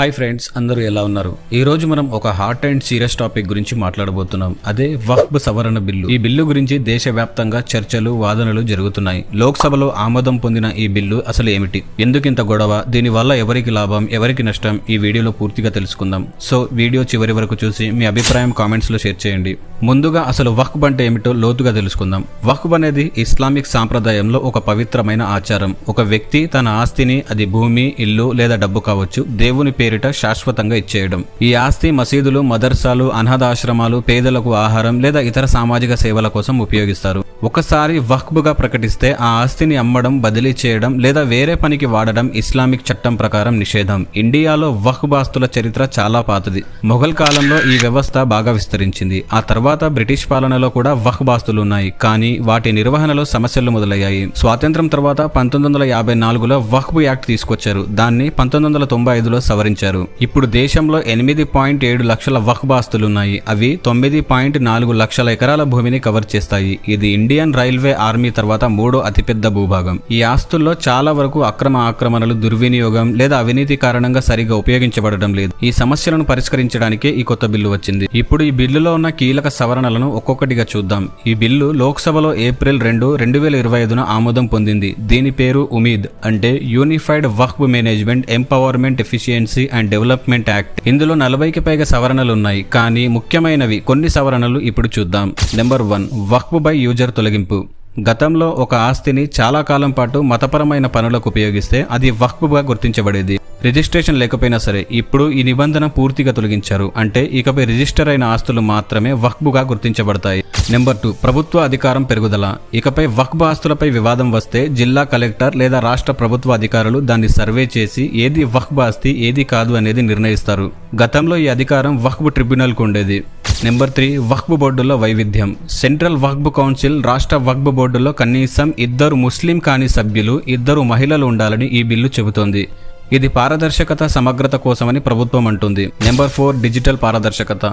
Hi friends, అందరూ ఎలా ఉన్నారు? ఈ రోజు మనం ఒక హాట్ అండ్ సీరియస్ టాపిక్ గురించి మాట్లాడబోతున్నాం. అదే వక్ఫ్ సవరణ బిల్లు. ఈ బిల్లు గురించి దేశవ్యాప్తంగా చర్చలు, వాదనలు జరుగుతున్నాయి. లోక్సభలో ఆమోదం పొందిన ఈ బిల్లు అసలు ఏమిటి, ఎందుకింత గొడవ, దీని వల్ల ఎవరికి లాభం, ఎవరికి నష్టం, ఈ వీడియోలో పూర్తిగా తెలుసుకుందాం. సో వీడియో చివరి వరకు చూసి మీ అభిప్రాయం కామెంట్స్ లో షేర్ చేయండి. ముందుగా అసలు వక్ఫ్ అంటే ఏమిటో లోతుగా తెలుసుకుందాం. వక్ఫ్ అనేది ఇస్లామిక్ సాంప్రదాయంలో ఒక పవిత్రమైన ఆచారం. ఒక వ్యక్తి తన ఆస్తిని, అది భూమి, ఇల్లు లేదా డబ్బు కావచ్చు, దేవుని పేరిట శాశ్వతంగా ఇచ్చేయడం. ఈ ఆస్తి మసీదులు, మదర్సాలు, అనాథాశ్రమాలు, పేదలకు ఆహారం లేదా ఇతర సామాజిక సేవల కోసం ఉపయోగిస్తారు. ఒకసారి వక్ఫ్గా ప్రకటిస్తే ఆ ఆస్తిని అమ్మడం, బదిలీ చేయడం లేదా వేరే పనికి వాడడం ఇస్లామిక్ చట్టం ప్రకారం నిషేధం. ఇండియాలో వక్ఫ్ ఆస్తుల చరిత్ర చాలా పాతది. మొఘల్ కాలంలో ఈ వ్యవస్థ బాగా విస్తరించింది. ఆ తర్వాత బ్రిటిష్ పాలనలో కూడా వక్ఫ్ ఆస్తులు ఉన్నాయి, కానీ వాటి నిర్వహణలో సమస్యలు మొదలయ్యాయి. స్వాతంత్ర్యం తర్వాత 1954లో వక్ఫ్ యాక్ట్ తీసుకొచ్చారు. దాన్ని 1995లో సవరించారు. ఇప్పుడు దేశంలో 8.7 లక్షల వక్ఫ్ ఆస్తులున్నాయి. అవి 9.4 లక్షల ఎకరాల భూమిని కవర్ చేస్తాయి. ఇది ఇండియన్ రైల్వే ఆర్మీ తర్వాత మూడో అతిపెద్ద భూభాగం. ఈ ఆస్తుల్లో చాలా వరకు ఆక్రమణలు, దుర్వినియోగం లేదా అవినీతి కారణంగా సరిగా ఉపయోగించబడడం లేదు. ఈ సమస్యలను పరిష్కరించడానికే ఈ కొత్త బిల్లు వచ్చింది. ఇప్పుడు ఈ బిల్లులో ఉన్న కీలక సవరణలను ఒక్కొక్కటిగా చూద్దాం. ఈ బిల్లు లోక్సభలో ఏప్రిల్ 2, 2025న ఆమోదం పొందింది. దీని పేరు ఉమీద్, అంటే unified Waqf management, empowerment, efficiency and development act. ఇందులో 40కి పైగా సవరణలు ఉన్నాయి, కానీ ముఖ్యమైనవి కొన్ని సవరణలు ఇప్పుడు చూద్దాం. నెంబర్ 1, వక్ఫ్ బై యూజర్ తొలగింపు. గతంలో ఒక ఆస్తిని చాలా కాలం పాటు మతపరమైన పనులకు ఉపయోగిస్తే అది వక్ఫ్గా గుర్తించబడేది. రిజిస్ట్రేషన్ లేకపోయినా సరే. ఇప్పుడు ఈ నిబంధన పూర్తిగా తొలగించారు. అంటే ఇకపై రిజిస్టర్ అయిన ఆస్తులు మాత్రమే వక్ఫ్గా గుర్తించబడతాయి. నెంబర్ 2, ప్రభుత్వ అధికారం పెరుగుదల. ఇకపై వక్ఫ్ ఆస్తులపై వివాదం వస్తే జిల్లా కలెక్టర్ లేదా రాష్ట్ర ప్రభుత్వ అధికారులు దాన్ని సర్వే చేసి ఏది వక్ఫ్ ఆస్తి, ఏది కాదు అనేది నిర్ణయిస్తారు. గతంలో ఈ అధికారం వక్ఫ్ ట్రిబ్యునల్కు ఉండేది. నెంబర్ 3, వక్ఫ్ బోర్డులో వైవిధ్యం. సెంట్రల్ వక్ఫ్ కౌన్సిల్, రాష్ట్ర వక్ఫ్ బోర్డులో కనీసం 2 ముస్లిం కాని సభ్యులు, 2 మహిళలు ఉండాలని ఈ బిల్లు చెబుతోంది. ఇది పారదర్శకత, సమగ్రత కోసమని ప్రభుత్వం అంటుంది. నెంబర్ 4, డిజిటల్ పారదర్శకత.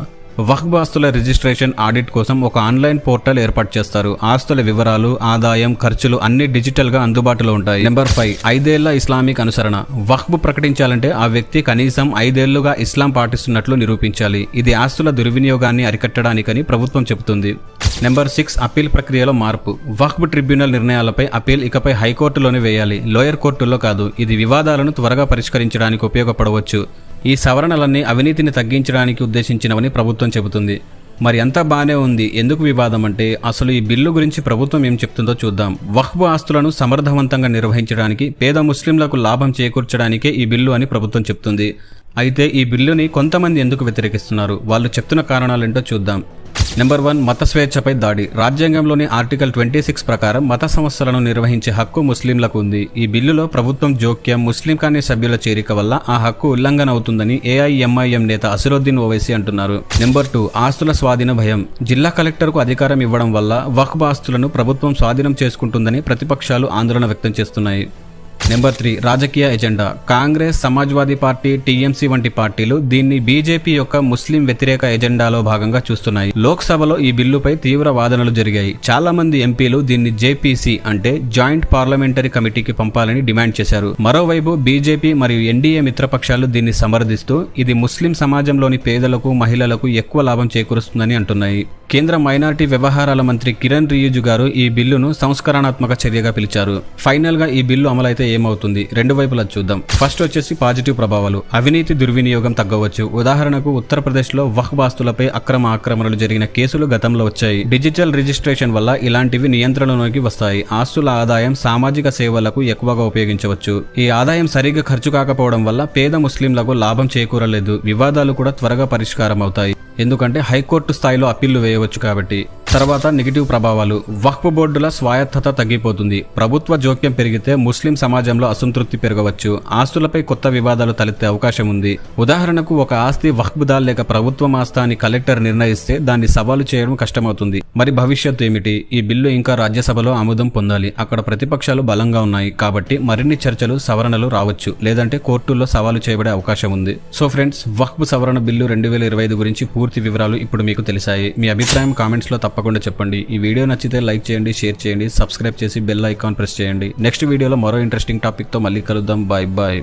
వక్ఫ్ ఆస్తుల రిజిస్ట్రేషన్, ఆడిట్ కోసం ఒక ఆన్లైన్ పోర్టల్ ఏర్పాటు చేస్తారు. ఆస్తుల వివరాలు, ఆదాయం, ఖర్చులు అన్ని డిజిటల్ గా అందుబాటులో ఉంటాయి. నెంబర్ 5, 5 ఏళ్ల ఇస్లామిక్ అనుసరణ. వక్ఫ్ ప్రకటించాలంటే ఆ వ్యక్తి కనీసం 5 ఏళ్లుగా ఇస్లాం పాటిస్తున్నట్లు నిరూపించాలి. ఇది ఆస్తుల దుర్వినియోగాన్ని అరికట్టడానికని ప్రభుత్వం చెబుతుంది. నెంబర్ 6, అప్పీల్ ప్రక్రియలో మార్పు. వక్ఫ్ ట్రిబ్యునల్ నిర్ణయాలపై అప్పీల్ ఇకపై హైకోర్టులోనే వేయాలి, లోయర్ కోర్టుల్లో కాదు. ఇది వివాదాలను త్వరగా పరిష్కరించడానికి ఉపయోగపడవచ్చు. ఈ సవరణలన్నీ అవినీతిని తగ్గించడానికి ఉద్దేశించినవని ప్రభుత్వం చెబుతుంది. మరి అంతా బానే ఉంది, ఎందుకు వివాదం అంటే అసలు ఈ బిల్లు గురించి ప్రభుత్వం ఏం చెప్తుందో చూద్దాం. వక్ఫ్ ఆస్తులను సమర్థవంతంగా నిర్వహించడానికి, పేద ముస్లింలకు లాభం చేకూర్చడానికే ఈ బిల్లు అని ప్రభుత్వం చెప్తుంది. అయితే ఈ బిల్లుని కొంతమంది ఎందుకు వ్యతిరేకిస్తున్నారు, వాళ్ళు చెప్తున్న కారణాలేంటో చూద్దాం. నెంబర్ 1, మత స్వేచ్ఛపై దాడి. రాజ్యాంగంలోని ఆర్టికల్ 26 ప్రకారం మత సంస్థలను నిర్వహించే హక్కు ముస్లింలకు ఉంది. ఈ బిల్లులో ప్రభుత్వం జోక్యం, ముస్లిం కాని సభ్యుల చేరిక వల్ల ఆ హక్కు ఉల్లంఘన అవుతుందని ఏఐఎంఐఎం నేత అసదుద్దీన్ ఓవైసీ అంటున్నారు. నెంబర్ 2, ఆస్తుల స్వాధీన భయం. జిల్లా కలెక్టర్కు అధికారం ఇవ్వడం వల్ల వక్ఫ్ ఆస్తులను ప్రభుత్వం స్వాధీనం చేసుకుంటుందని ప్రతిపక్షాలు ఆందోళన వ్యక్తం చేస్తున్నాయి. నెంబర్ 3, రాజకీయ agenda. Congress, Samajwadi party, TMC వంటి పార్టీలు దీన్ని బీజేపీ యొక్క ముస్లిం వ్యతిరేక ఎజెండాలో భాగంగా చూస్తున్నాయి. లోక్సభలో ఈ బిల్లుపై తీవ్ర వాదనలు జరిగాయి. చాలా మంది ఎంపీలు దీన్ని జేపీసీ అంటే జాయింట్ పార్లమెంటరీ కమిటీకి పంపాలని డిమాండ్ చేశారు. మరోవైపు బీజేపీ మరియు ఎన్డీఏ మిత్రపక్షాలు దీన్ని సమర్థిస్తూ ఇది ముస్లిం సమాజంలోని పేదలకు, మహిళలకు ఎక్కువ లాభం చేకూరుస్తుందని అంటున్నాయి. కేంద్ర మైనారిటీ వ్యవహారాల మంత్రి కిరణ్ రిజిజు గారు ఈ బిల్లును సంస్కరణాత్మక చర్యగా పిలిచారు. ఫైనల్ గా ఈ బిల్లు అమలైతే ఏమవుతుంది, రెండు వైపులా చూద్దాం. ఫస్ట్ వచ్చేసి పాజిటివ్ ప్రభావాలు. అవినీతి, దుర్వినియోగం తగ్గవచ్చు. ఉదాహరణకు ఉత్తరప్రదేశ్ లో వక్ఫ్ ఆస్తులపై ఆక్రమణలు జరిగిన కేసులు గతంలో వచ్చాయి. డిజిటల్ రిజిస్ట్రేషన్ వల్ల ఇలాంటివి నియంత్రణలోకి వస్తాయి. ఆస్తుల ఆదాయం సామాజిక సేవలకు ఎక్కువగా ఉపయోగించవచ్చు. ఈ ఆదాయం సరిగ్గా ఖర్చు కాకపోవడం వల్ల పేద ముస్లింలకు లాభం చేకూరలేదు. వివాదాలు కూడా త్వరగా పరిష్కారం అవుతాయి, ఎందుకంటే హైకోర్టు స్థాయిలో అప్పీళ్లు వేయవచ్చు కాబట్టి. తర్వాత నెగిటివ్ ప్రభావాలు. వక్ఫ్ బోర్డుల స్వాయత్తత తగ్గిపోతుంది. ప్రభుత్వ జోక్యం పెరిగితే ముస్లిం సమాజంలో అసంతృప్తి పెరగవచ్చు. ఆస్తులపై కొత్త వివాదాలు తలెత్తే అవకాశం ఉంది. ఉదాహరణకు ఒక ఆస్తి వక్ఫ్దా లేక ప్రభుత్వం ఆస్తి అని కలెక్టర్ నిర్ణయిస్తే దాన్ని సవాలు చేయడం కష్టమవుతుంది. మరి భవిష్యత్తు ఏమిటి? ఈ బిల్లు ఇంకా రాజ్యసభలో ఆమోదం పొందాలి. అక్కడ ప్రతిపక్షాలు బలంగా ఉన్నాయి కాబట్టి మరిన్ని చర్చలు, సవరణలు రావచ్చు, లేదంటే కోర్టుల్లో సవాలు చేయబడే అవకాశం ఉంది. సో ఫ్రెండ్స్, వక్ఫ్ సవరణ బిల్లు 2025 గురించి పూర్తి వివరాలు ఇప్పుడు మీకు తెలిసాయి. మీ అభిప్రాయం కామెంట్స్ లో తప్పకుండా చెప్పండి. ఈ వీడియో నచ్చితే లైక్ చేయండి, షేర్ చేయండి, సబ్స్క్రైబ్ చేసి బెల్ ఐకాన్ ప్రెస్ చేయండి. నెక్స్ట్ వీడియోలో మరో ఇంట్రెస్టింగ్ టాపిక్ తో మళ్ళీ కలుద్దాం. Bye bye.